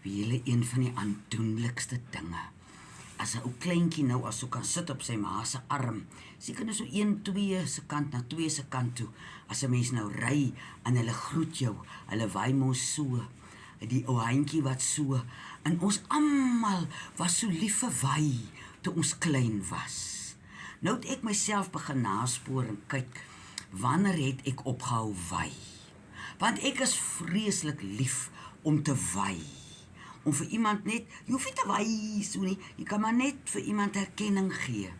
Wie julle een van die aandoenlikste dinge. As 'n ou kleintjie nou as so kan sit op sy ma se arm, seker nou so 1-2 se kant na 2 se kant toe, as 'n mens nou ry en hulle groet jou, hulle waai mos so, die ou handjie wat so, en ons almal was so lief vir wy, toe ons klein was. Nou het ek myself begin naspoor en kyk, wanneer het ek opgehou wy? Want ek is vreeslik lief om te wy. Om vir iemand net, jy hoef nie te wy so nie, jy kan maar net vir iemand erkenning gee.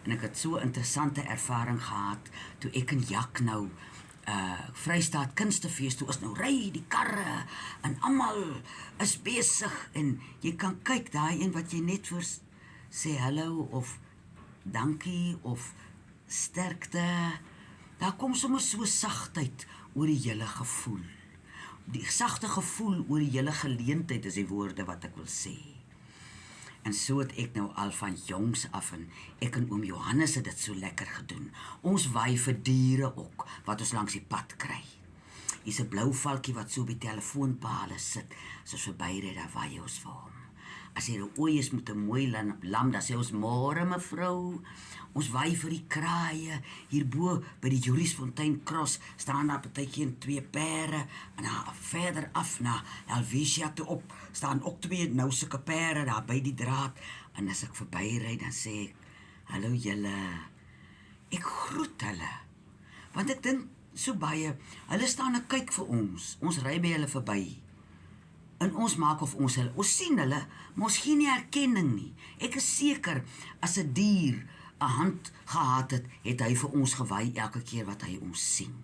En ek het so 'n interessante ervaring gehad, toe ek en Jak nou, Vrystaat Kunstefees, toe is nou ry die karre, en almal is besig, en jy kan kyk, daai een wat jy net vir sê hallo, of dankie, of sterkte, daar kom sommer so sagtheid oor die hele gevoel. Die sagte gevoel oor die hele geleentheid is die woorde wat ek wil sê. En so het ek nou al van jongs af, en ek en oom Johannes het dit so lekker gedoen. Ons waai vir diere ook, wat ons langs die pad kry. Hier's 'n blou valkie wat so op die telefoonpale sit, as ons verbyry, daar waai ons vir hom. As jy nou ooi is met 'n mooi lam, dan sê ons, môre mevrou. Ons waai vir die kraaie. Hierbo by die Juliesfontein Cross staan daar partykeer 2 pere, en daar verder af na Helvetia toe op staan ook 2 nou sulke pere daar by die draad, en as ek verbyry, dan sê ek, hallo julle. Ek groet hulle, want ek dink so baie, hulle staan en kyk vir ons ry by hulle verby. En ons maak of ons sien hulle, maar ons gee nie erkenning nie. Ek is seker, as 'n dier 'n hand gehad het hy vir ons gewy elke keer wat hy ons sien.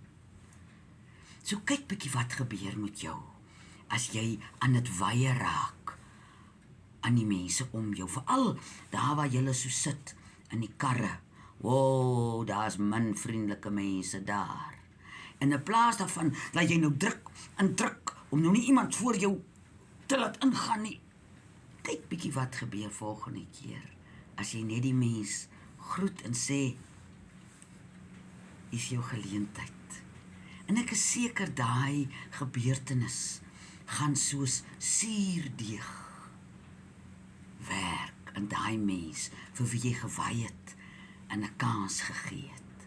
So kyk bietjie wat gebeur met jou, as jy aan dit wye raak, aan die mense om jou, veral daar waar jy so sit, in die karre. Wow, daar's min vriendelike mense daar. En in plaas daarvan, dat jy nou druk en druk, om nou nie iemand voor jou te laat ingaan nie. Kyk bietjie wat gebeur volgende keer, as jy net die mens groet en sê, is jou geleentheid. En ek is seker daai gebeurtenis gaan soos suurdeeg werk in daai mens vir wie jy gewy het en 'n kans gegee het.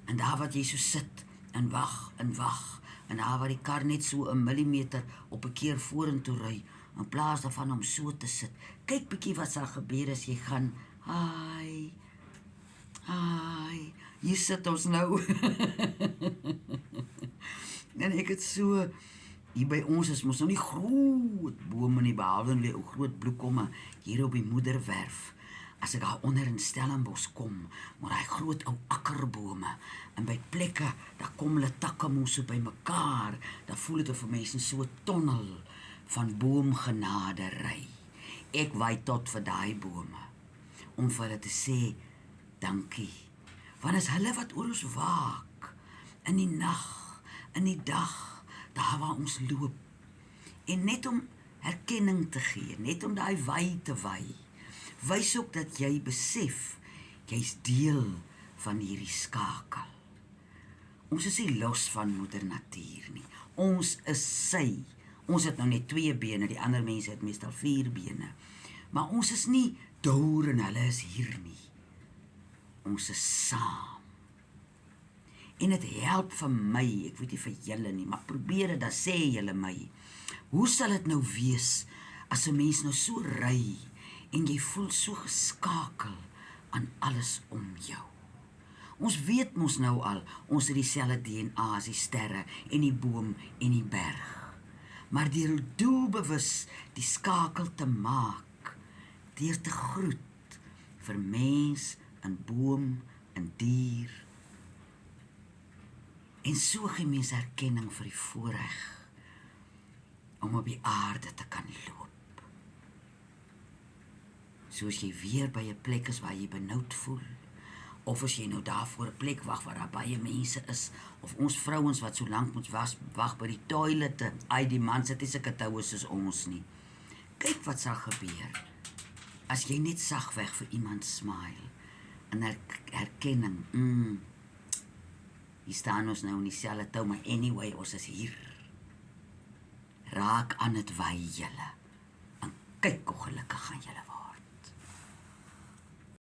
En daar wat jy so sit en wag, en daar waar die kar net so 'n millimeter op 'n keer vorentoe ry, in plaas daarvan om so te sit, kyk bietjie wat sal gebeur as jy gaan, hi, hier sit ons nou. En ek het so, hier by ons is mos nou nie groot bome nie, behalwe die ou groot bloekomme hier op die moederwerf. As ek daar onder in Stellenbosch kom, maar hy groot ou akkerbome, en by plekke, daar kom hulle takke mos so by mekaar, daar voel dit of mense so 'n tonnel van boomgenadery. Ek waai tot vir daai bome, om vir hulle te sê, dankie. Want is hulle wat oor ons waak, in die nag, in die dag, daar waar ons loop, en net om erkenning te gee, net om daai wy te wy, wys ook dat jy besef, jy's deel van hierdie skakel. Ons is nie los van moeder natuur nie, ons is sy. Ons het nou net 2 bene, die ander mense het meestal 4 bene, maar ons is nie deur en hulle is hier nie. Ons is saam. En dit help vir my, ek weet nie vir julle nie, maar probeer dit, dan sê julle my, hoe sal dit nou wees, as 'n mens nou so ry, en jy voel so geskakel aan alles om jou. Ons weet mos nou al, ons het dieselfde DNA as die sterre, en die boom, en die berg. Maar deur doelbewus die skakel te maak, deur te groet, vir mens, en boom, en dier, en so gee mens erkenning vir die voorreg, om op die aarde te kan loop. Soos jy weer by 'n plek is waar jy benoud voel, of as jy nou daar voor 'n plek wag waar daar baie mense is, of ons vrouens wat so lank moet wag by die toilette, die mans het nie sulke toue soos ons nie. Kyk wat sal gebeur, as jy net sagweg vir iemand smile, en erkenning, hier staan ons nou in dieselfde tou, maar anyway, ons is hier. Raak aan het wy julle. Kyk hoe gelukkig